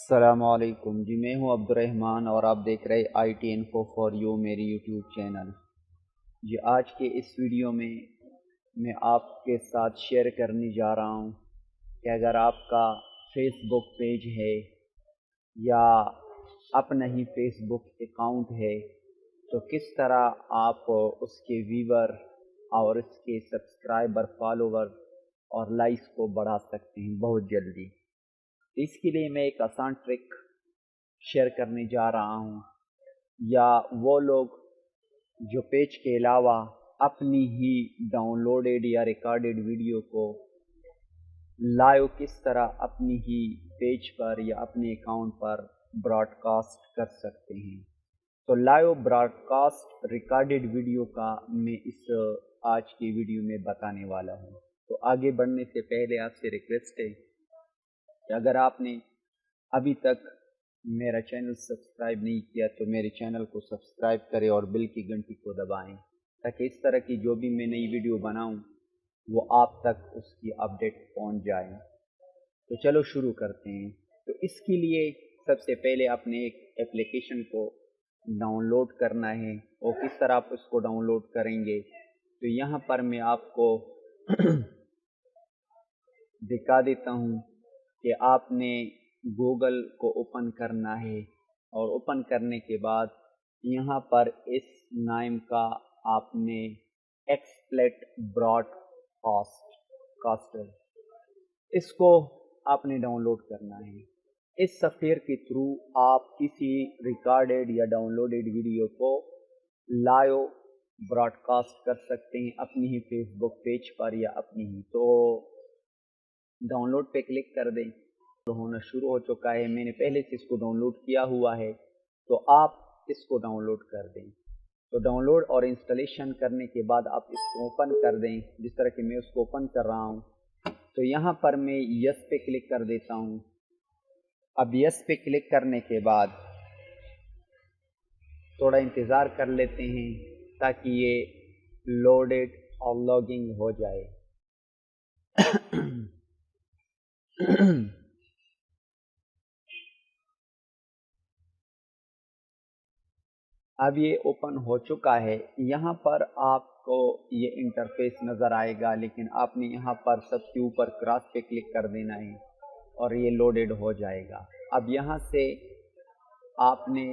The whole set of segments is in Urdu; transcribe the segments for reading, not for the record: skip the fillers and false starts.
السلام علیکم جی، میں ہوں عبدالرحمن اور آپ دیکھ رہے I T info for you میری یوٹیوب چینل جی۔ آج کے اس ویڈیو میں آپ کے ساتھ شیئر کرنے جا رہا ہوں کہ اگر آپ کا فیس بک پیج ہے یا اپنا ہی فیس بک اکاؤنٹ ہے تو کس طرح آپ اس کے ویور اور اس کے سبسکرائبر، فالوور اور لائکس کو بڑھا سکتے ہیں بہت جلدی۔ اس کے لیے میں ایک آسان ٹرک شیئر کرنے جا رہا ہوں، یا وہ لوگ جو پیج کے علاوہ اپنی ہی ڈاؤن لوڈڈ یا ریکارڈڈ ویڈیو کو لائیو کس طرح اپنی ہی پیج پر یا اپنے اکاؤنٹ پر براڈ کاسٹ کر سکتے ہیں۔ تو live broadcast recorded video کا میں اس آج کی ویڈیو میں بتانے والا ہوں۔ تو آگے بڑھنے سے پہلے آپ سے ریکویسٹ ہے کہ اگر آپ نے ابھی تک میرا چینل سبسکرائب نہیں کیا تو میرے چینل کو سبسکرائب کریں اور بیل کی گھنٹی کو دبائیں، تاکہ اس طرح کی جو بھی میں نئی ویڈیو بناؤں وہ آپ تک اس کی اپڈیٹ پہنچ جائے۔ تو چلو شروع کرتے ہیں۔ تو اس کے لیے سب سے پہلے آپ نے ایک اپلیکیشن کو ڈاؤن لوڈ کرنا ہے، اور کس طرح آپ اس کو ڈاؤن لوڈ کریں گے تو یہاں پر میں آپ کو دکھا دیتا ہوں کہ آپ نے گوگل کو اوپن کرنا ہے، اور اوپن کرنے کے بعد یہاں پر اس نام کا آپ نے ایکسپلیٹ براڈ کاسٹر اس کو آپ نے ڈاؤن لوڈ کرنا ہے۔ اس سافٹ ویئر کے تھرو آپ کسی ریکارڈڈ یا ڈاؤن لوڈڈ ویڈیو کو لائیو براڈ کاسٹ کر سکتے ہیں اپنی ہی فیس بک پیج پر یا اپنی ہی۔ تو ڈاؤن لوڈ پہ کلک کر دیں، تو ہونا شروع ہو چکا ہے۔ میں نے پہلے سے اس کو ڈاؤن لوڈ کیا ہوا ہے، تو آپ اس کو ڈاؤن لوڈ کر دیں۔ تو ڈاؤن لوڈ اور انسٹالیشن کرنے کے بعد آپ اس کو اوپن کر دیں، جس طرح کہ میں اس کو اوپن کر رہا ہوں۔ تو یہاں پر میں یس پہ کلک کر دیتا ہوں۔ اب یس پہ کلک کرنے کے بعد تھوڑا انتظار کر لیتے ہیں تاکہ یہ لوڈڈ اور لاگنگ ہو جائے۔ اب یہ اوپن ہو چکا ہے۔ یہاں پر آپ کو یہ انٹرفیس نظر آئے گا، لیکن آپ نے یہاں پر سب سے اوپر کراس پہ کلک کر دینا ہے اور یہ لوڈڈ ہو جائے گا۔ اب یہاں سے آپ نے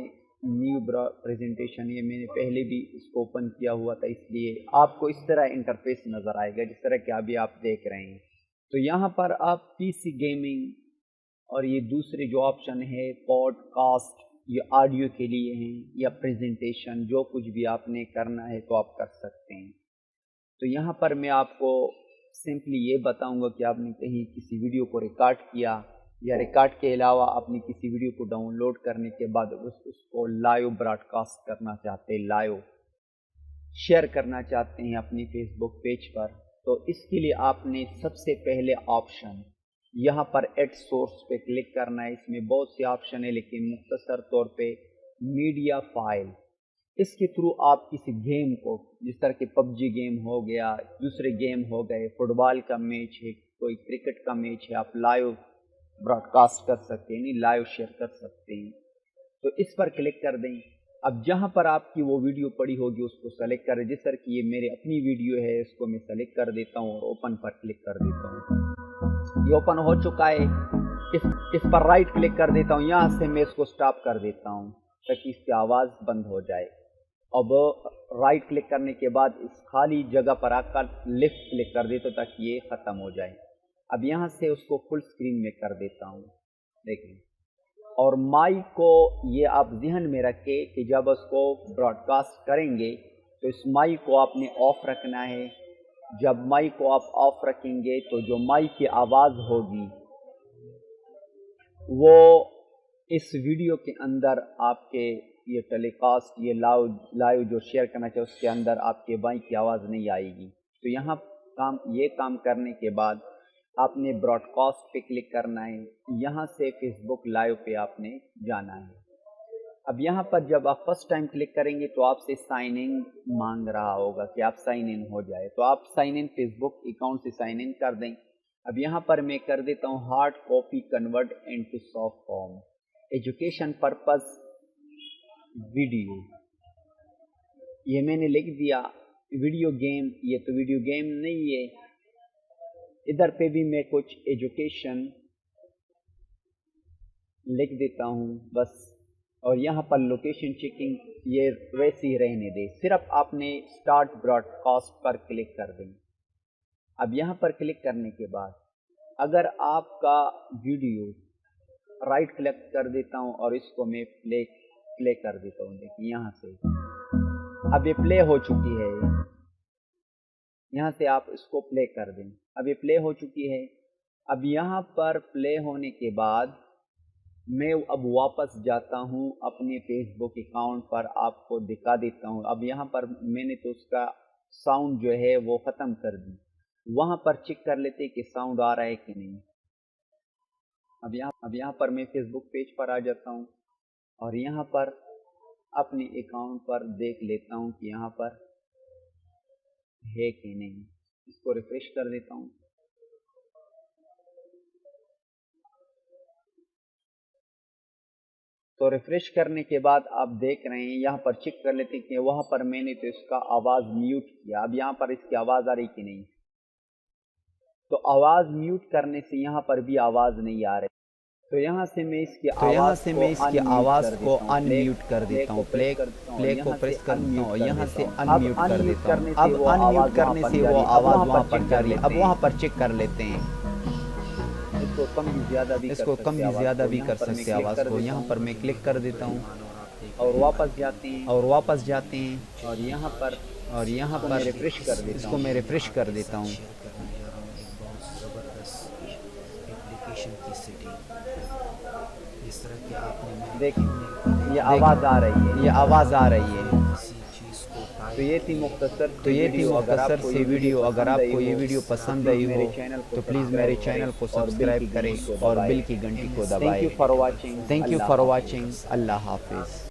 نیو پریزنٹیشن، یہ میں نے پہلے بھی اس کو اوپن کیا ہوا تھا، اس لیے آپ کو اس طرح انٹرفیس نظر آئے گا جس طرح کہ ابھی آپ دیکھ رہے ہیں۔ تو یہاں پر آپ پی سی گیمنگ اور یہ دوسرے جو آپشن ہے پوڈ کاسٹ، یہ آڈیو کے لیے ہیں، یا پریزنٹیشن، جو کچھ بھی آپ نے کرنا ہے تو آپ کر سکتے ہیں۔ تو یہاں پر میں آپ کو سمپلی یہ بتاؤں گا کہ آپ نے کہیں کسی ویڈیو کو ریکارڈ کیا، یا ریکارڈ کے علاوہ اپنی کسی ویڈیو کو ڈاؤن لوڈ کرنے کے بعد اس کو لائیو براڈ کاسٹ کرنا چاہتے ہیں، لائیو شیئر کرنا چاہتے ہیں اپنی فیس بک پیج پر، تو اس کے لیے آپ نے سب سے پہلے آپشن یہاں پر ایڈ سورس پہ کلک کرنا ہے۔ اس میں بہت سے آپشن ہیں، لیکن مختصر طور پہ میڈیا فائل، اس کے تھرو آپ کسی گیم کو، جس طرح کہ پب جی گیم ہو گیا، دوسرے گیم ہو گئے، فٹ بال کا میچ ہے، کوئی کرکٹ کا میچ ہے، آپ لائیو براڈ کاسٹ کر سکتے ہیں، نہیں لائیو شیئر کر سکتے ہیں۔ تو اس پر کلک کر دیں۔ اب جہاں پر آپ کی وہ ویڈیو پڑی ہوگی اس کو سلیکٹ کریں، جس طرح کہ یہ میری اپنی ویڈیو ہے، اس کو میں سلیکٹ کر دیتا ہوں اور اوپن پر کلک کر دیتا ہوں۔ یہ اوپن ہو چکا ہے۔ اس پر رائٹ کلک کر دیتا ہوں، یہاں سے میں اس کو سٹاپ کر دیتا ہوں تاکہ اس کی آواز بند ہو جائے۔ اب رائٹ کلک کرنے کے بعد اس خالی جگہ پر آ کر لیفٹ کلک کر دیتا ہوں تاکہ یہ ختم ہو جائے۔ اب یہاں سے اس کو فل اسکرین میں کر دیتا ہوں، دیکھیں۔ اور مائک کو یہ آپ ذہن میں رکھیں کہ جب اس کو براڈ کاسٹ کریں گے تو اس مائک کو آپ نے آف رکھنا ہے۔ جب مائک کو آپ آف رکھیں گے تو جو مائک کی آواز ہوگی وہ اس ویڈیو کے اندر آپ کے یہ ٹیلی کاسٹ، یہ لائیو جو شیئر کرنا چاہے اس کے اندر آپ کے مائک کی آواز نہیں آئے گی۔ تو یہاں یہ کام کرنے کے بعد آپ نے براڈ کاسٹ پہ کلک کرنا ہے، یہاں سے فیس بک لائیو پہ آپ نے جانا ہے۔ اب یہاں پر جب آپ فرسٹ ٹائم کلک کریں گے تو آپ سے سائن ان مانگ رہا ہوگا کہ آپ سائن ان ہو جائے، تو آپ sign in Facebook account سے سائن ان کر دیں۔ اب یہاں پر میں کر دیتا ہوں hard copy convert into soft form. Education purpose video, یہ میں نے لکھ دیا ویڈیو گیم، یہ تو ویڈیو گیم نہیں ہے، ادھر پہ بھی میں کچھ ایجوکیشن لکھ دیتا ہوں بس، اور یہاں پر لوکیشن چیکنگ یہ ویسے ہی رہنے دے، صرف آپ نے سٹارٹ براڈ کاسٹ پر کلک کر دیں۔ اب یہاں پر کلک کرنے کے بعد اگر آپ کا ویڈیو رائٹ کلک کر دیتا ہوں اور اس کو میں پلے کر دیتا ہوں، دیکھیں یہاں سے اب یہ پلے ہو چکی ہے، یہاں سے آپ اس کو پلے کر دیں، اب یہ پلے ہو چکی ہے۔ اب یہاں پر پلے ہونے کے بعد میں اب واپس جاتا ہوں اپنے فیس بک اکاؤنٹ پر، آپ کو دکھا دیتا ہوں۔ اب یہاں پر میں نے تو اس کا ساؤنڈ جو ہے وہ ختم کر دی، وہاں پر چیک کر لیتے کہ ساؤنڈ آ رہا ہے کہ نہیں۔ اب یہاں پر میں فیس بک پیج پر آ جاتا ہوں اور یہاں پر اپنے اکاؤنٹ پر دیکھ لیتا ہوں کہ یہاں پر ہے کہ نہیں، اس کو ریفریش کر دیتا ہوں۔ تو ریفریش کرنے کے بعد آپ دیکھ رہے ہیں یہاں پر چیک کر لیتے ہیں کہ وہاں پر میں نے تو اس کا آواز میوٹ کیا، اب یہاں پر اس کی آواز آ رہی کہ نہیں، تو آواز میوٹ کرنے سے یہاں پر بھی آواز نہیں آ رہی، تو یہاں سے میں اس کی آواز کو ان میوٹ کر دیتا ہوں، پلے کو پریس کرتا ہوں، یہاں سے ان میوٹ کر دیتا ہوں۔ اب ان میوٹ کرنے سے وہ آواز وہاں پر جاری ہے، اب وہاں پر چیک کر لیتے ہیں، اس کو کم بھی زیادہ بھی کر سکتے آواز کو۔ یہاں پر میں کلک کر دیتا ہوں اور واپس جاتے ہیں اور یہاں پر اس کو میں ریفریش کر دیتا ہوں۔ دیکھیں یہ آواز آ رہی ہے، تو یہ تھی مختصر سی ویڈیو۔ اگر آپ کو یہ ویڈیو پسند آئی ہو تو پلیز میرے چینل کو سبسکرائب کریں اور بیل کی گھنٹی کو دبائیں۔ تھینک یو فار واچنگ، اللہ حافظ۔